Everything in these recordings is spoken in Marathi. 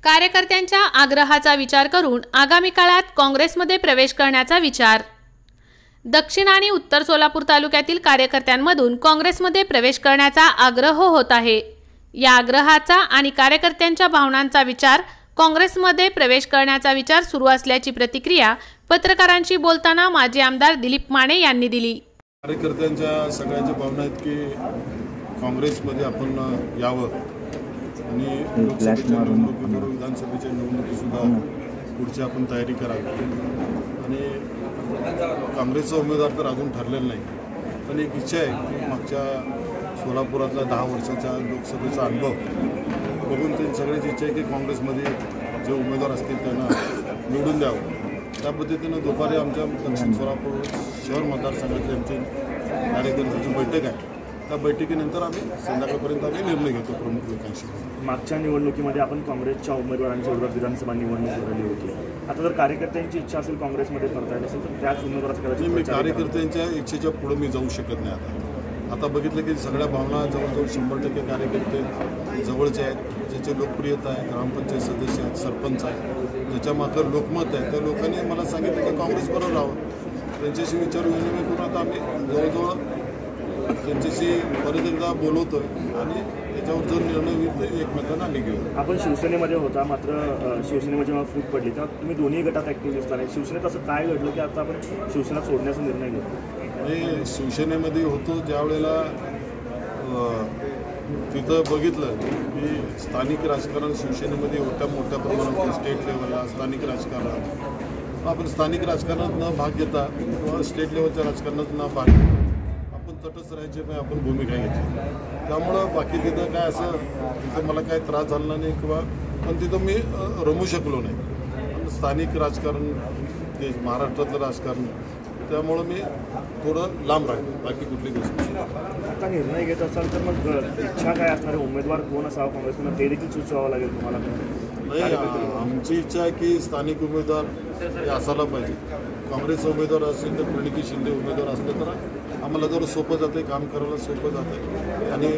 कार्यकर्त्यांच्या आग्रहाचा विचार करून आगामी काळात काँग्रेसमध्ये प्रवेश करण्याचा विचार। दक्षिण आणि उत्तर सोलापूर तालुक्यातील कार्यकर्त्यांमधून काँग्रेसमध्ये प्रवेश करण्याचा आग्रह होत आहे। या आग्रहाचा आणि कार्यकर्त्यांच्या भावनांचा विचार काँग्रेसमध्ये प्रवेश करण्याचा विचार सुरू असल्याची प्रतिक्रिया पत्रकारांशी बोलताना माजी आमदार दिलीप माने यांनी दिली। कार्यकर्त्यांच्या सगळ्यांच्या भावना आहेत की काँग्रेसमध्ये आपण यावं आणि लोकसभेच्या निवडणुकीवर विधानसभेच्या निवडणुकीसुद्धा पुढची आपण तयारी करावी। आणि काँग्रेसचा उमेदवार तर अजून ठरलेला नाही, पण एक इच्छा आहे की मागच्या सोलापुरातला 10 वर्षाचा लोकसभेचा अनुभव बघून त्यांची सगळ्याची इच्छा आहे की काँग्रेसमध्ये जे उमेदवार असतील त्यांना निवडून द्यावं। त्या पद्धतीनं दुपारी आमच्या दक्षिण सोलापूर शहर मतदारसंघातली आमची कार्यकर्त्यांची बैठक आहे। त्या बैठकीनंतर आम्ही संध्याकाळपर्यंत निर्णय घेतो प्रमुख लोकांशी। मागच्या निवडणुकीमध्ये आपण काँग्रेसच्या उमेदवारांच्या विरोधात विधानसभा निवडणूक लढवली होती। आता जर कार्यकर्त्यांची इच्छा असेल काँग्रेसमध्ये करता येत असेल तर त्याच उमेदवाराचा मी कार्यकर्त्यांच्या इच्छेच्या पुढे मी जाऊ शकत नाही। आता बघितलं की सगळ्या भावना जवळजवळ 100% कार्यकर्ते जवळचे आहेत, ज्याची लोकप्रियता आहे, ग्रामपंचायत सदस्य आहेत, सरपंच आहेत, ज्याच्या मागं लोकमत आहे, त्या लोकांनी मला सांगितलं की काँग्रेसबरोबर राहावं। त्यांच्याशी विचार विनिमय करून आता आम्ही जवळजवळ त्यांच्याशी परत एकदा बोलवतो आणि त्याच्यावर जो निर्णय होईल ते एकमेकांना आम्ही घेऊ। आपण शिवसेनेमध्ये होता, मात्र शिवसेनेमध्ये जेव्हा फूट पडली तेव्हा तुम्ही दोन्ही गटात ॲक्टिव्ह दिसला नाही। शिवसेनेत असं काय घडलं की आता आपण शिवसेना सोडण्याचा निर्णय घेतो? मी शिवसेनेमध्ये होतो ज्यावेळेला तिथं बघितलं की स्थानिक राजकारण शिवसेनेमध्ये मोठ्या प्रमाणात स्टेट लेवलला स्थानिक राजकारण आपण स्थानिक राजकारणात न भाग घेता किंवा स्टेट लेवलच्या राजकारणात न भाग घेता आपण तटस्थ राहायची नाही, आपण भूमिका घेतली। त्यामुळं बाकी तिथं काय असं तिथं मला काय त्रास झाला नाही किंवा पण तिथं मी रमू शकलो नाही। पण स्थानिक राजकारण ते महाराष्ट्रातलं राजकारण त्यामुळं मी थोडं लांब राहिलो, बाकी कुठली गोष्ट। आता निर्णय घेत असाल तर मग इच्छा काय असणार आहे? उमेदवार कोण असावा काँग्रेसमध्ये ते देखील सुचवावं लागेल तुम्हाला? नाही, आमची इच्छा आहे की स्थानिक उमेदवार हे असायला पाहिजे। काँग्रेसचा उमेदवार असेल तर प्रणिती शिंदे उमेदवार असले तर आम्हाला जर सोपं जाते, काम करायला सोपं जाते। आणि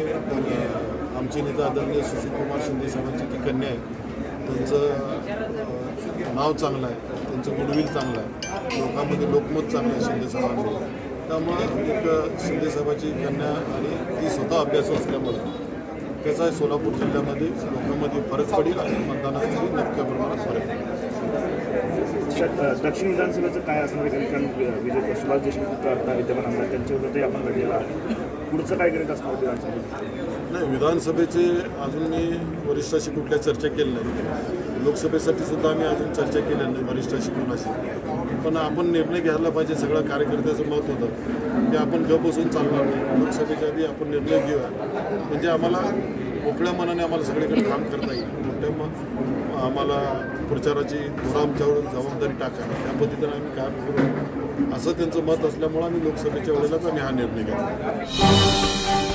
आमचे नेता आदरणीय सुशीलकुमार शिंदे साहेबांची ती कन्या आहे, त्यांचं नाव चांगलं आहे, त्यांचं गुडविल चांगलं आहे, लोकांमध्ये लोकमत चांगलं आहे शिंदे साहेबांचं। त्यामुळं एक शिंदे साहेबाची कन्या आणि ती स्वतः अभ्यासू असल्यामुळे त्याचा सोलापूर जिल्ह्यामध्ये लोकांमध्ये फरक पडेल आणि मतदानामध्ये नक्की प्रमाणात फरक पडेल। दक्षिण विधानसभेचं काय असणार आहे? कारण विजय सुभाष देशमुख आता विद्यमान आमदार त्यांच्याविरोधातही आपण लढलेला आहे। पुढचं काय गणित असणार विधानसभेत? नाही, विधानसभेचे अजून मी वरिष्ठाशी कुठल्या चर्चा केली नाही। लोकसभेसाठी सुद्धा आम्ही अजून चर्चा केली नाही वरिष्ठाशी कोणाशी। पण आपण निर्णय घ्यायला पाहिजे। सगळं कार्यकर्त्याचं मत होतं की आपण गप बसून चालणार नाही, लोकसभेच्या आधी आपण निर्णय घेऊया, म्हणजे आम्हाला मोकळ्या मनाने आम्हाला सगळीकडे काम करता येईल। आम्हाला प्रचाराची थोडं आमच्यावर जबाबदारी टाकायला त्या पद्धतीनं आम्ही काम करू असं त्यांचं मत असल्यामुळं आम्ही लोकसभेच्या वेळेलाच आम्ही हा निर्णय घेतला।